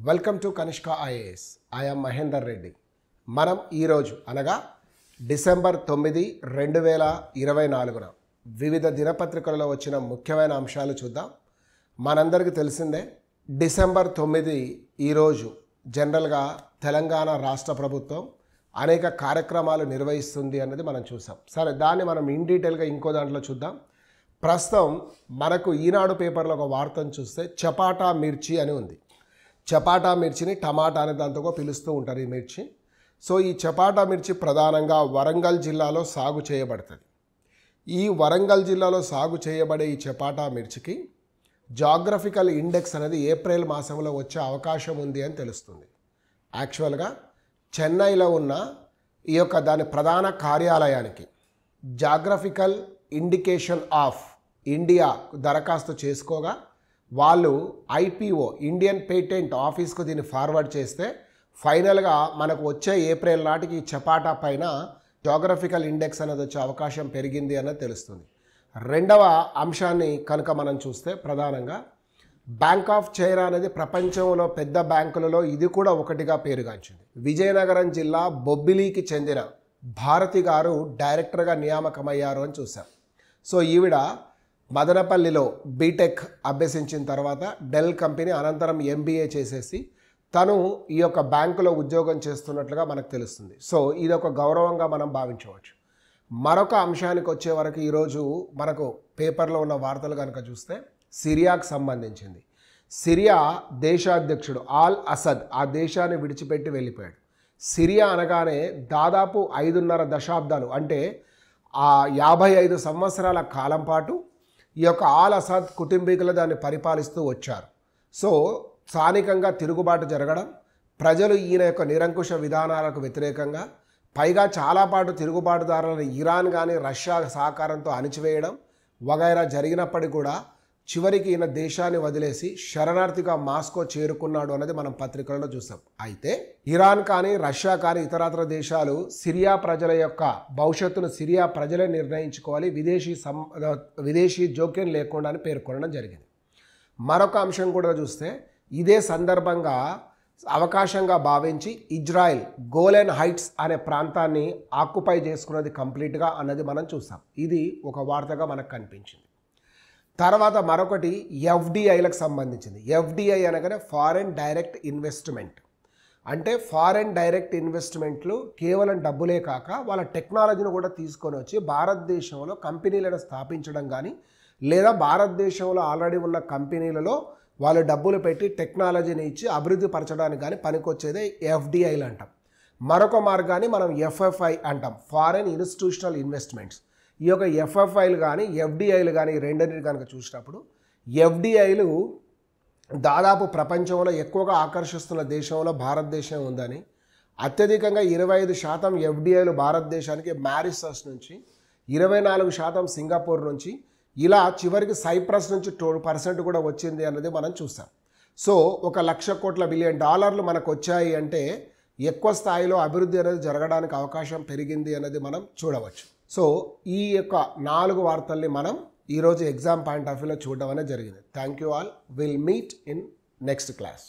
Welcome to Kanishka IAS. I'm Mahender Reddy. మనం ఈరోజు అనగా డిసెంబర్ 9, 2024 వివిధ దినపత్రికలలో వచ్చిన ముఖ్యమైన అంశాలు చూద్దాం. మనందరికీ తెలిసిందే, డిసెంబర్ 9 ఈరోజు జనరల్గా తెలంగాణ రాష్ట్ర ప్రభుత్వం అనేక కార్యక్రమాలు నిర్వహిస్తుంది అన్నది మనం చూసాం. సరే, దాన్ని మనం ఇన్ డీటెయిల్గా ఇంకో దాంట్లో చూద్దాం. ప్రస్తుతం మనకు ఈనాడు పేపర్లో ఒక వార్తను చూస్తే చపాటా మిర్చి అని ఉంది. చపాటా మిర్చిని టమాటా అనే దాంతో పిలుస్తూ ఉంటారు ఈ మిర్చి. సో ఈ చపాటా మిర్చి ప్రధానంగా వరంగల్ జిల్లాలో సాగు చేయబడుతుంది. ఈ వరంగల్ జిల్లాలో సాగు చేయబడే ఈ చపాటా మిర్చికి జాగ్రఫికల్ ఇండెక్స్ అనేది ఏప్రిల్ మాసంలో వచ్చే అవకాశం ఉంది అని తెలుస్తుంది. యాక్చువల్గా చెన్నైలో ఉన్న ఈ యొక్క దాని ప్రధాన కార్యాలయానికి జాగ్రఫికల్ ఇండికేషన్ ఆఫ్ ఇండియా దరఖాస్తు చేసుకోగా వాళ్ళు ఐపీఓ ఇండియన్ పేటెంట్ ఆఫీస్కు దీన్ని ఫార్వర్డ్ చేస్తే ఫైనల్గా మనకు వచ్చే ఏప్రిల్ నాటికి ఈ చపాటా పైన జాగ్రఫికల్ ఇండెక్స్ అనేది వచ్చే అవకాశం పెరిగింది అన్నది తెలుస్తుంది. రెండవ అంశాన్ని కనుక మనం చూస్తే ప్రధానంగా బ్యాంక్ ఆఫ్ చైనా అనేది ప్రపంచంలో పెద్ద బ్యాంకులలో ఇది కూడా ఒకటిగా పేరుగాంచింది. విజయనగరం జిల్లా బొబ్బిలికి చెందిన భారతి గారు డైరెక్టర్గా నియామకమయ్యారు అని చూసాం. సో ఈవిడ మదనపల్లిలో బీటెక్ అభ్యసించిన తర్వాత డెల్ కంపెనీ అనంతరం ఎంబీఏ చేసేసి తను ఈ యొక్క బ్యాంకులో ఉద్యోగం చేస్తున్నట్లుగా మనకు తెలుస్తుంది. సో ఇది ఒక గౌరవంగా మనం భావించవచ్చు. మరొక అంశానికి వచ్చే వరకు ఈరోజు మనకు పేపర్లో ఉన్న వార్తలు కనుక చూస్తే సిరియాకు సంబంధించింది. సిరియా దేశాధ్యక్షుడు ఆల్ అసద్ ఆ దేశాన్ని విడిచిపెట్టి వెళ్ళిపోయాడు. సిరియా అనగానే దాదాపు 5.5 దశాబ్దాలు అంటే 55 సంవత్సరాల కాలం పాటు ఈ యొక్క ఆల్ అసద్ కుటుంబీకులు దాన్ని పరిపాలిస్తూ వచ్చారు. సో స్థానికంగా తిరుగుబాటు జరగడం, ప్రజలు ఈయన యొక్క నిరంకుశ విధానాలకు వ్యతిరేకంగా పైగా చాలా పాటు తిరుగుబాటుదారులను ఇరాన్ కానీ రష్యా సహకారంతో అణిచివేయడం వగైరా జరిగినప్పటికీ కూడా చివరికి ఈయన దేశాన్ని వదిలేసి శరణార్థిగా మాస్కో చేరుకున్నాడు అనేది మనం పత్రికలలో చూసాం. అయితే ఇరాన్ కానీ రష్యా కానీ ఇతరత్ర దేశాలు సిరియా ప్రజల యొక్క భవిష్యత్తును సిరియా ప్రజలే నిర్ణయించుకోవాలి, విదేశీ జోక్యం లేకుండా అని పేర్కొనడం జరిగింది. మరొక అంశం కూడా చూస్తే ఇదే సందర్భంగా అవకాశంగా భావించి ఇజ్రాయెల్ గోలెన్ హైట్స్ అనే ప్రాంతాన్ని ఆక్యుపై చేసుకున్నది కంప్లీట్గా అన్నది మనం చూసాం. ఇది ఒక వార్తగా మనకు కనిపించింది. తర్వాత మరొకటి ఎఫ్డిఐలకు సంబంధించింది. ఎఫ్డిఐ అనగానే ఫారెన్ డైరెక్ట్ ఇన్వెస్ట్మెంట్. అంటే ఫారెన్ డైరెక్ట్ ఇన్వెస్ట్మెంట్లు కేవలం డబ్బులే కాక వాళ్ళ టెక్నాలజీని కూడా తీసుకొని వచ్చి భారతదేశంలో కంపెనీలను స్థాపించడం కానీ లేదా భారతదేశంలో ఆల్రెడీ ఉన్న కంపెనీలలో వాళ్ళు డబ్బులు పెట్టి టెక్నాలజీని ఇచ్చి అభివృద్ధి పరచడానికి కానీ పనికొచ్చేదే ఎఫ్డిఐలు అంటాం. మరొక మార్గాన్ని మనం ఎఫ్ఎఫ్ఐ అంటాం, ఫారెన్ ఇన్స్టిట్యూషనల్ ఇన్వెస్ట్మెంట్స్. ఈ యొక్క ఎఫ్ఎఫ్ఐలు కానీ ఎఫ్డిఐలు కానీ రెండింటిని కనుక చూసినప్పుడు ఎఫ్డిఐలు దాదాపు ప్రపంచంలో ఎక్కువగా ఆకర్షిస్తున్న దేశంలో భారతదేశం ఉందని, అత్యధికంగా 25% ఎఫ్డిఐలు భారతదేశానికి మారిషస్ నుంచి, 24% సింగపూర్ నుంచి, ఇలా చివరికి సైప్రస్ నుంచి 2% కూడా వచ్చింది అన్నది మనం చూసాం. సో $1,00,00,000 బిలియన్ మనకు వచ్చాయి అంటే ఎక్కువ స్థాయిలో అభివృద్ధి అనేది జరగడానికి అవకాశం పెరిగింది అన్నది మనం చూడవచ్చు. సో ఈ యొక్క 4 వార్తల్ని మనం ఈరోజు ఎగ్జామ్ పాయింట్ ఆఫ్ వ్యూలో చూడడం అనేది జరిగింది. Thank you all. Will meet in next class.